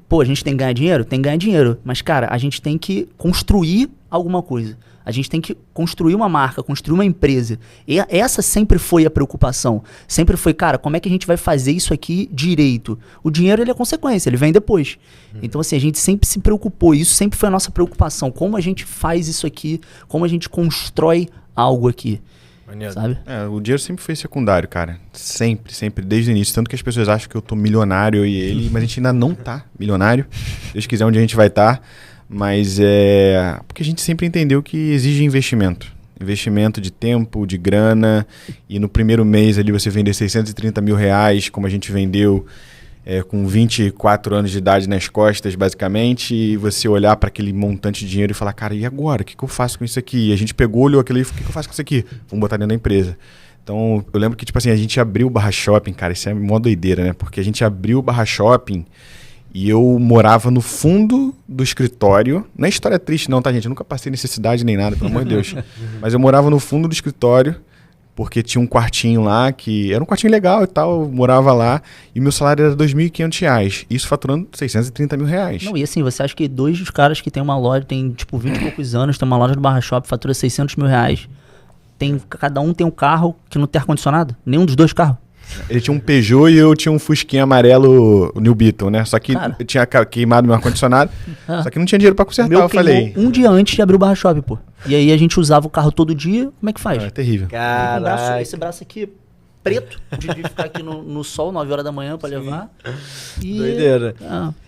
pô, a gente tem que ganhar dinheiro? Tem que ganhar dinheiro. Mas, cara, a gente tem que construir alguma coisa. A gente tem que construir uma marca, construir uma empresa. E essa sempre foi a preocupação. Sempre foi, cara, como é que a gente vai fazer isso aqui direito? O dinheiro, ele é consequência, ele vem depois. Então, assim, a gente sempre se preocupou. Isso sempre foi a nossa preocupação. Como a gente faz isso aqui? Como a gente constrói algo aqui? Sabe? O dinheiro sempre foi secundário, cara. Sempre, sempre, desde o início. Tanto que as pessoas acham que eu tô milionário, eu e ele, mas a gente ainda não tá milionário. Se Deus quiser, onde a gente vai estar. Mas porque a gente sempre entendeu que exige investimento. Investimento de tempo, de grana. E no primeiro mês ali você vender 630 mil reais, como a gente vendeu, com 24 anos de idade nas costas, basicamente, e você olhar para aquele montante de dinheiro e falar, cara, e agora? O que eu faço com isso aqui? E a gente pegou, olhou aquilo e falou, o que eu faço com isso aqui? Vamos botar dentro da empresa. Então, eu lembro que, tipo assim, a gente abriu o Barra Shopping, cara, isso é mó doideira, né? Porque a gente abriu o Barra Shopping e eu morava no fundo do escritório. Não é história triste não, tá, gente? Eu nunca passei necessidade nem nada, pelo amor de Deus. Mas eu morava no fundo do escritório, porque tinha um quartinho lá, que era um quartinho legal e tal, eu morava lá, e meu salário era R$2.500. Isso faturando R$630 mil. Não, e assim, você acha que dois dos caras que tem uma loja, tem tipo 20 e poucos anos, tem uma loja do Barra Shopping, fatura R$600 mil. Cada um tem um carro que não tem ar-condicionado? Nenhum dos dois carros. Ele tinha um Peugeot e eu tinha um Fusquinha amarelo New Beetle, né? Só que eu tinha queimado meu ar-condicionado, só que não tinha dinheiro pra consertar, eu falei. Um dia antes de abrir o Barra Shopping, pô. E aí a gente usava o carro todo dia, como é que faz? É terrível. Esse braço aqui preto, de ficar aqui no sol, 9 horas da manhã pra levar. Doideira.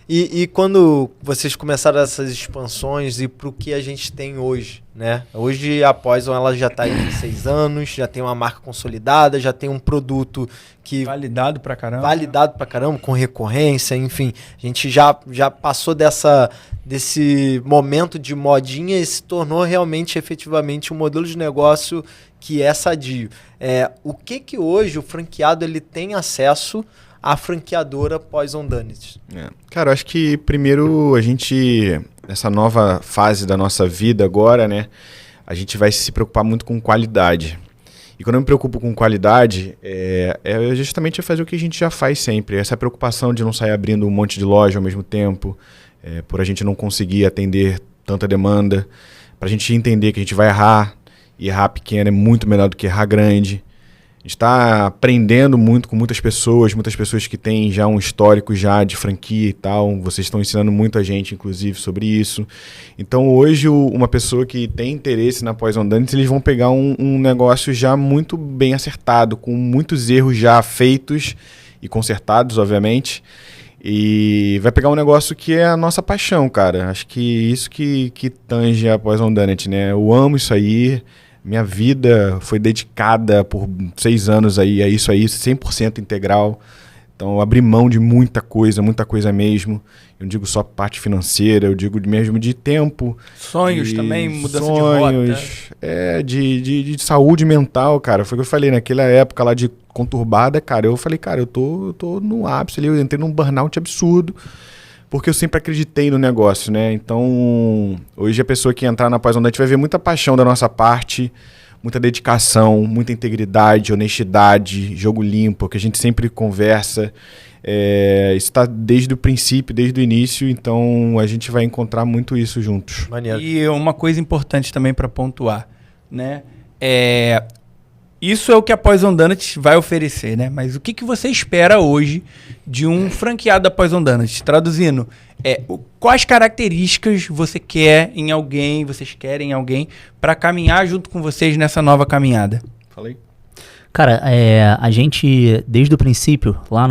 E quando vocês começaram essas expansões e pro que a gente tem hoje, né? Hoje a Poison ela já tá aí em 6 anos, já tem uma marca consolidada, já tem um produto que... Validado pra caramba. Validado pra caramba, com recorrência, enfim. A gente já passou desse momento de modinha e se tornou realmente, efetivamente, um modelo de negócio que é sadio. O que hoje o franqueado ele tem acesso à franqueadora Poison Donuts? Cara, eu acho que primeiro a gente, nessa nova fase da nossa vida agora, né, a gente vai se preocupar muito com qualidade. E quando eu me preocupo com qualidade, é justamente fazer o que a gente já faz sempre. Essa preocupação de não sair abrindo um monte de loja ao mesmo tempo, por a gente não conseguir atender tanta demanda, para a gente entender que a gente vai errar, e errar pequeno é muito melhor do que errar grande. A gente está aprendendo muito com muitas pessoas que têm já um histórico já de franquia e tal. Vocês estão ensinando muito a gente, inclusive, sobre isso. Então, hoje, uma pessoa que tem interesse na Poison Donuts, eles vão pegar um negócio já muito bem acertado, com muitos erros já feitos e consertados, obviamente. E vai pegar um negócio que é a nossa paixão, cara. Acho que isso que tange a Poison Donuts, né? Eu amo isso aí. Minha vida foi dedicada por 6 anos aí a isso aí, 100% integral. Então, eu abri mão de muita coisa mesmo. Eu não digo só parte financeira, eu digo mesmo de tempo. Sonhos também, mudança de rota. De saúde mental, cara. Foi o que eu falei, naquela época lá de conturbada, cara. Eu falei, cara, eu tô no ápice ali, eu entrei num burnout absurdo. Porque eu sempre acreditei no negócio, né? Então, hoje a pessoa que entrar na Poison Donuts vai ver muita paixão da nossa parte, muita dedicação, muita integridade, honestidade, jogo limpo, que a gente sempre conversa. Isso está desde o princípio, desde o início, então a gente vai encontrar muito isso juntos. Maneiro. E uma coisa importante também para pontuar, né? Isso é o que a Poison Donuts vai oferecer, né? Mas o que você espera hoje de um franqueado da Poison Donuts? Traduzindo, quais características vocês querem em alguém para caminhar junto com vocês nessa nova caminhada? Falei. Cara, a gente, desde o princípio, lá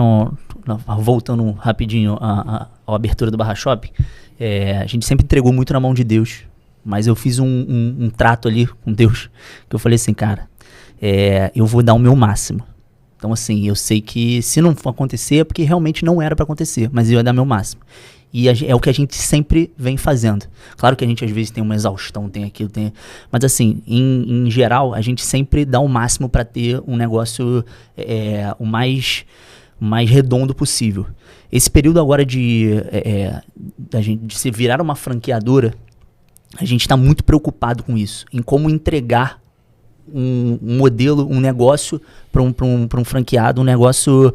voltando rapidinho à abertura do Barra Shopping, a gente sempre entregou muito na mão de Deus. Mas eu fiz um trato ali com Deus, que eu falei assim, cara, eu vou dar o meu máximo. Então, assim, eu sei que se não for acontecer é porque realmente não era para acontecer, mas eu ia dar o meu máximo. E é o que a gente sempre vem fazendo. Claro que a gente às vezes tem uma exaustão, tem aquilo, mas assim, em geral, a gente sempre dá o máximo para ter um negócio o mais redondo possível. Esse período agora de se virar uma franqueadora, a gente está muito preocupado com isso, em como entregar um modelo, um negócio para um franqueado, um negócio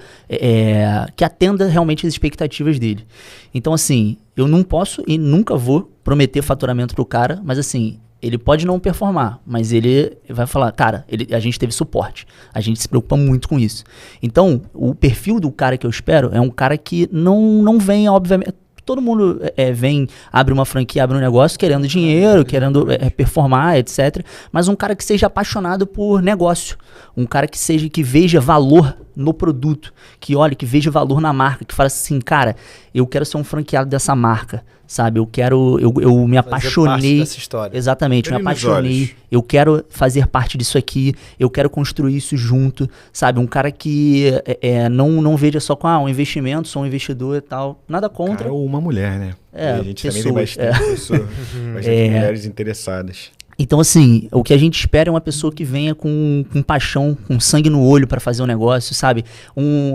que atenda realmente as expectativas dele. Então, assim, eu não posso e nunca vou prometer faturamento pro cara, mas assim, ele pode não performar, mas ele vai falar, cara, a gente teve suporte, a gente se preocupa muito com isso. Então, o perfil do cara que eu espero é um cara que não venha, obviamente... Todo mundo abre uma franquia, abre um negócio querendo dinheiro, querendo performar, etc. Mas um cara que seja apaixonado por negócio. Um cara que veja valor no produto. Que olhe, que veja valor na marca. Que fale assim, cara, eu quero ser um franqueado dessa marca. sabe? Eu me apaixonei. Dessa história. Exatamente, Brilho me nos olhos. apaixonei. Eu quero fazer parte disso aqui, eu quero construir isso junto, sabe? Um cara que não veja só com um investimento, sou um investidor e tal. Nada contra. Cara, ou uma mulher, né? É, E a gente também pessoas, tem bastante mulheres interessadas. Então, assim, o que a gente espera é uma pessoa que venha com paixão, com sangue no olho para fazer um negócio, sabe?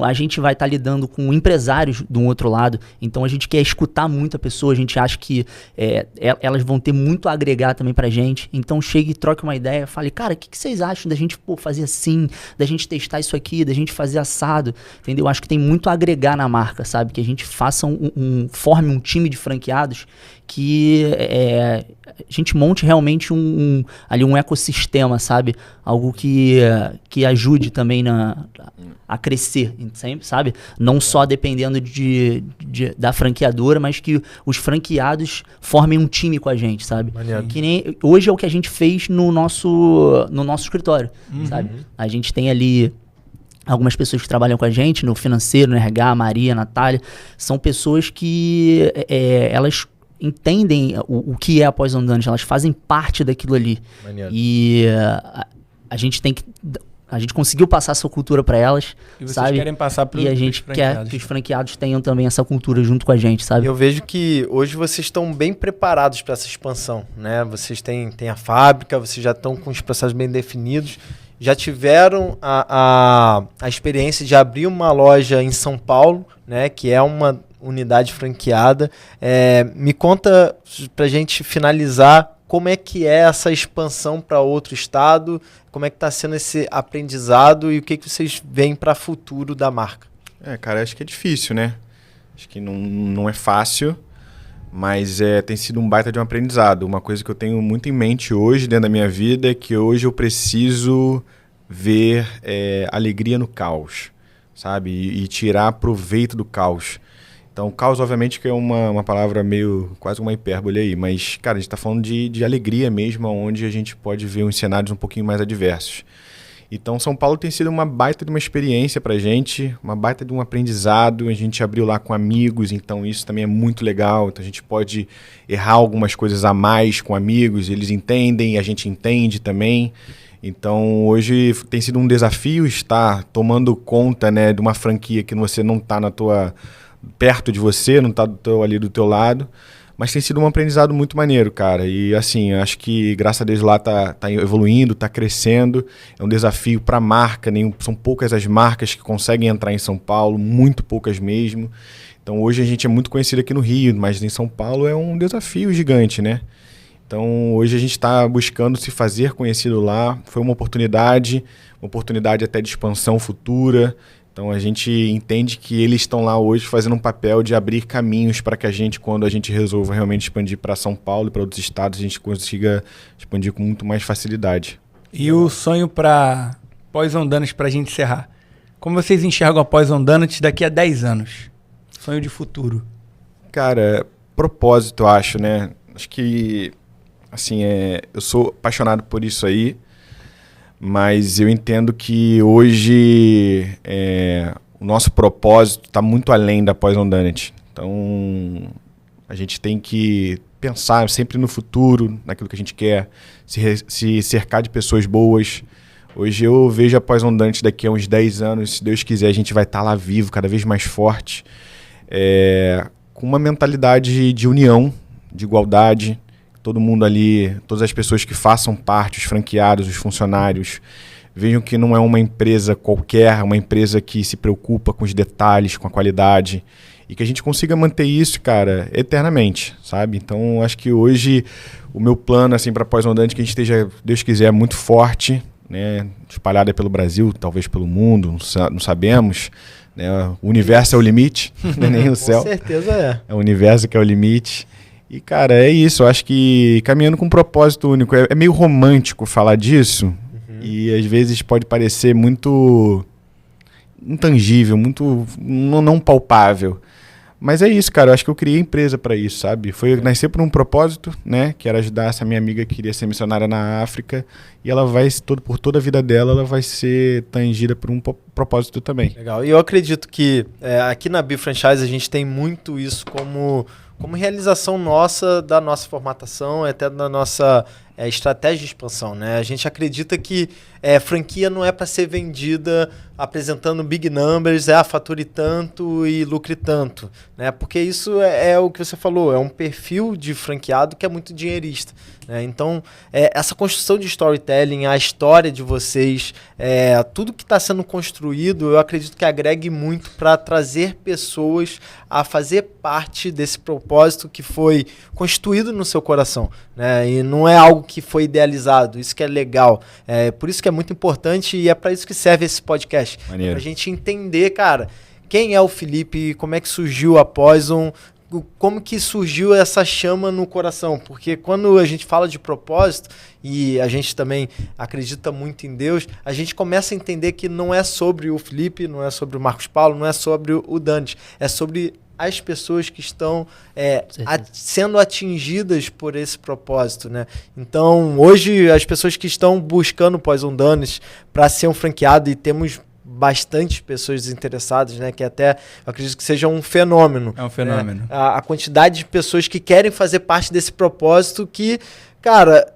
A gente vai estar lidando com empresários do outro lado, então a gente quer escutar muito a pessoa, a gente acha que elas vão ter muito a agregar também pra gente. Então, chegue e troque uma ideia, fale, cara, o que vocês acham da gente fazer assim, da gente testar isso aqui, da gente fazer assado, entendeu? Acho que tem muito a agregar na marca, sabe? Que a gente faça forme um time de franqueados que a gente monte realmente ali um ecossistema, sabe? Algo que ajude também a crescer, sempre, sabe? Não só dependendo da franqueadora, mas que os franqueados formem um time com a gente, sabe? Maneiro. Que nem hoje é o que a gente fez no nosso escritório, sabe? A gente tem ali algumas pessoas que trabalham com a gente no financeiro, no RH, a Maria, a Natália, são pessoas que elas entendem o que é a Poison Donuts, elas fazem parte daquilo ali. Maneiro. E a gente conseguiu passar essa cultura para elas, E vocês sabe? querem passar para E a gente quer que os franqueados tenham também essa cultura junto com a gente, sabe? Eu vejo que hoje vocês estão bem preparados para essa expansão, né? Vocês têm a fábrica, vocês já estão com os processos bem definidos, já tiveram a experiência de abrir uma loja em São Paulo, né? Que é uma unidade franqueada. Me conta, pra gente finalizar, como é que é essa expansão para outro estado, como é que está sendo esse aprendizado e o que vocês veem para o futuro da marca? Cara, acho que é difícil, né? Acho que não é fácil, mas tem sido um baita de um aprendizado. Uma coisa que eu tenho muito em mente hoje, dentro da minha vida, é que hoje eu preciso ver alegria no caos, sabe? E tirar proveito do caos. Então, caos, obviamente, que é uma palavra meio, quase uma hipérbole aí, mas, cara, a gente está falando de alegria mesmo, onde a gente pode ver uns cenários um pouquinho mais adversos. Então, São Paulo tem sido uma baita de uma experiência pra gente, uma baita de um aprendizado, a gente abriu lá com amigos, então isso também é muito legal, então a gente pode errar algumas coisas a mais com amigos, eles entendem, a gente entende também. Então, hoje tem sido um desafio estar tomando conta, né, de uma franquia que você não está perto de você, não está ali do teu lado, mas tem sido um aprendizado muito maneiro, cara, e assim, acho que graças a Deus lá tá evoluindo, tá crescendo, é um desafio para a marca, são poucas as marcas que conseguem entrar em São Paulo, muito poucas mesmo, então hoje a gente é muito conhecido aqui no Rio, mas em São Paulo é um desafio gigante, né? Então hoje a gente está buscando se fazer conhecido lá, foi uma oportunidade até de expansão futura. Então a gente entende que eles estão lá hoje fazendo um papel de abrir caminhos para que a gente, quando a gente resolva realmente expandir para São Paulo e para outros estados, a gente consiga expandir com muito mais facilidade. E o sonho para Poison Donuts, para a gente encerrar? Como vocês enxergam a Poison Donuts daqui a 10 anos? Sonho de futuro. Cara, propósito, eu acho, né? Acho que, assim, eu sou apaixonado por isso aí. Mas eu entendo que hoje o nosso propósito está muito além da Poison Donut. Então, a gente tem que pensar sempre no futuro, naquilo que a gente quer, se cercar de pessoas boas. Hoje eu vejo a Poison Donut daqui a uns 10 anos, se Deus quiser, a gente vai estar lá vivo, cada vez mais forte, com uma mentalidade de união, de igualdade. Todo mundo ali, todas as pessoas que façam parte, os franqueados, os funcionários, vejam que não é uma empresa qualquer, uma empresa que se preocupa com os detalhes, com a qualidade, e que a gente consiga manter isso, cara, eternamente, sabe? Então, acho que hoje o meu plano, assim, para Poison Donut, que a gente esteja, Deus quiser, muito forte, né, espalhada pelo Brasil, talvez pelo mundo, não sabemos, né? O universo é o limite, não é nem o céu. Com certeza é. É o universo que é o limite. E, cara, é isso. Eu acho que caminhando com um propósito único. É meio romântico falar disso. E, às vezes, pode parecer muito intangível, muito não palpável. Mas é isso, cara. Eu acho que eu criei a empresa para isso, sabe? Foi nascer por um propósito, né? Que era ajudar essa minha amiga que queria ser missionária na África. E ela vai, por toda a vida dela, ela vai ser tangida por propósito também. Legal. E eu acredito que aqui na BeFranchise a gente tem muito isso como realização nossa, da nossa formatação, até da nossa estratégia de expansão, né? A gente acredita que franquia não é para ser vendida apresentando big numbers, fature tanto e lucre tanto, né? Porque isso é o que você falou, é um perfil de franqueado que é muito dinheirista, né? Então, essa construção de storytelling, a história de vocês, tudo que está sendo construído, eu acredito que agregue muito para trazer pessoas a fazer parte desse propósito que foi constituído no seu coração, né? E não é algo que foi idealizado, isso que é legal. Por isso que é muito importante e é para isso que serve esse podcast. Maneiro. Pra gente entender, cara, quem é o Felipe, como é que surgiu a Poison, como que surgiu essa chama no coração. Porque quando a gente fala de propósito, e a gente também acredita muito em Deus, a gente começa a entender que não é sobre o Felipe, não é sobre o Marcos Paulo, não é sobre o Dante, é sobre as pessoas que estão sendo atingidas por esse propósito, né? Então, hoje, as pessoas que estão buscando Poison Donuts para ser um franqueado, e temos bastante pessoas interessadas, né? Que até, eu acredito que seja um fenômeno. É um fenômeno. Né? A quantidade de pessoas que querem fazer parte desse propósito que... Cara,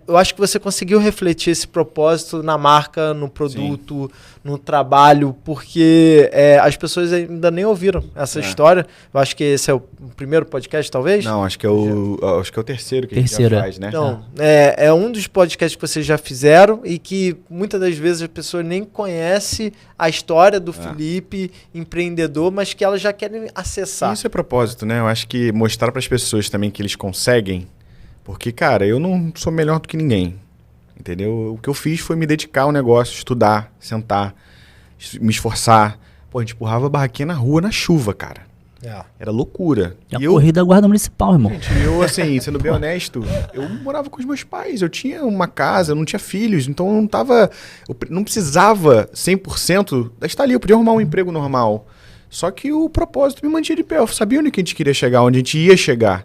eu acho que você conseguiu refletir esse propósito na marca, no produto, no trabalho, porque as pessoas ainda nem ouviram essa história. Eu acho que esse é o primeiro podcast, talvez? Não, acho que é o terceiro que a gente já faz, né? Então, é um dos podcasts que vocês já fizeram e que muitas das vezes a pessoa nem conhece a história do Felipe, empreendedor, mas que elas já querem acessar. Isso é propósito, né? Eu acho que mostrar para as pessoas também que eles conseguem. Porque, cara, eu não sou melhor do que ninguém, entendeu? O que eu fiz foi me dedicar ao negócio, estudar, sentar, me esforçar. Pô, a gente empurrava a barraquinha na rua, na chuva, cara. Era loucura. E a corrida da guarda municipal, irmão. Gente, eu, assim, sendo bem honesto, eu morava com os meus pais, eu tinha uma casa, eu não tinha filhos, então eu não precisava 100% estar ali, eu podia arrumar um emprego normal. Só que o propósito me mantinha de pé, eu sabia onde que a gente queria chegar, onde a gente ia chegar.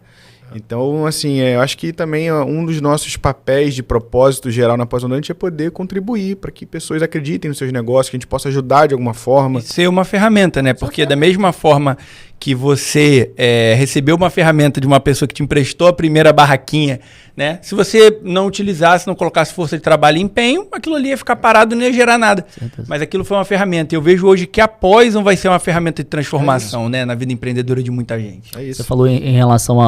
Então, assim, eu acho que também um dos nossos papéis de propósito geral na Poison Donuts é poder contribuir para que pessoas acreditem nos seus negócios, que a gente possa ajudar de alguma forma. E ser uma ferramenta, né? Porque da mesma forma que você recebeu uma ferramenta de uma pessoa que te emprestou a primeira barraquinha, né? Se você não utilizasse, não colocasse força de trabalho e empenho, aquilo ali ia ficar parado e não ia gerar nada. Mas aquilo foi uma ferramenta. Eu vejo hoje que a Poison vai ser uma ferramenta de transformação, né? Na vida empreendedora de muita gente. É isso. Você falou em relação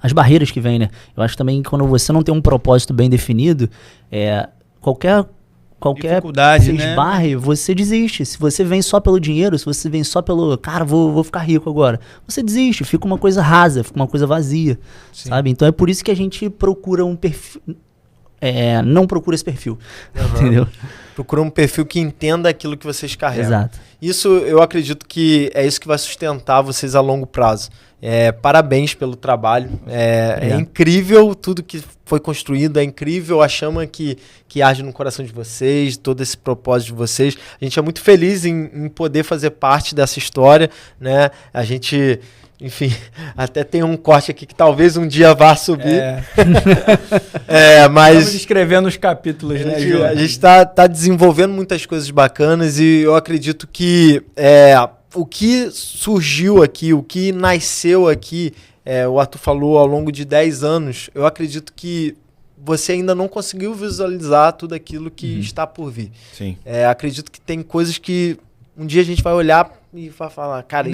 às barreiras que vêm, né? Eu acho também que quando você não tem um propósito bem definido, qualquer dificuldade, que esbarre, né? Você desiste. Se você vem só pelo dinheiro, se você vem só pelo... Cara, vou ficar rico agora. Você desiste, fica uma coisa rasa, fica uma coisa vazia, sabe? Então é por isso que a gente procura um perfil... não procura esse perfil, entendeu? Procura um perfil que entenda aquilo que vocês carregam. Exato. Isso, eu acredito que é isso que vai sustentar vocês a longo prazo. Parabéns pelo trabalho. É incrível tudo que foi construído, é incrível a chama que arde no coração de vocês, todo esse propósito de vocês. A gente é muito feliz em poder fazer parte dessa história, né? A gente... Enfim, até tem um corte aqui que talvez um dia vá subir. Mas... Estamos escrevendo os capítulos, né, Ju? A gente tá desenvolvendo muitas coisas bacanas e eu acredito que o que surgiu aqui, o que nasceu aqui, o Arthur falou ao longo de 10 anos, eu acredito que você ainda não conseguiu visualizar tudo aquilo que está por vir. Sim. Acredito que tem coisas que um dia a gente vai olhar e vai falar, cara,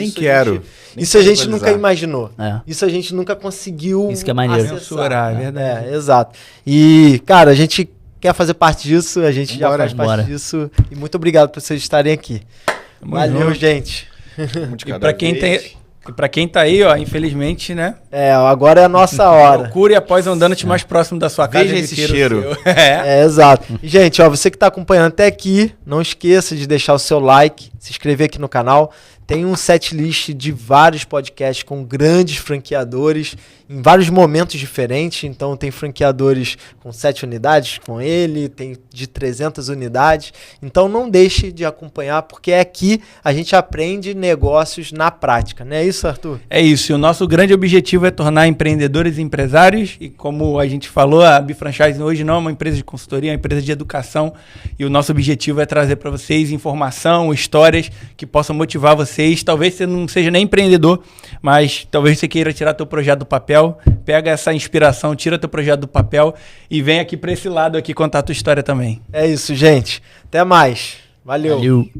isso a gente nunca imaginou. Isso a gente nunca conseguiu. Isso que é maneiro. Mensurar, é verdade. Exato. E, cara, a gente quer fazer parte disso, a gente já faz parte disso. E muito obrigado por vocês estarem aqui. Valeu, gente. E pra quem tá aí, ó, infelizmente, né? Agora é a nossa hora. Procure a Poison Donuts mais próximo da sua casa. Veja esse cheiro. Exato. E, gente, ó, você que tá acompanhando até aqui, não esqueça de deixar o seu like, se inscrever aqui no canal, tem um setlist de vários podcasts com grandes franqueadores em vários momentos diferentes. Então tem franqueadores com 7 unidades com ele, tem de 300 unidades. Então não deixe de acompanhar, porque aqui a gente aprende negócios na prática. Não é isso, Arthur? É isso. E o nosso grande objetivo é tornar empreendedores e empresários. E como a gente falou, a Bifranchising hoje não é uma empresa de consultoria, é uma empresa de educação. E o nosso objetivo é trazer para vocês informação, histórias que possam motivar vocês. Talvez você não seja nem empreendedor, mas talvez você queira tirar teu projeto do papel. Pega essa inspiração, tira teu projeto do papel e vem aqui para esse lado aqui contar a tua história também. É isso, gente. Até mais. Valeu. Valeu.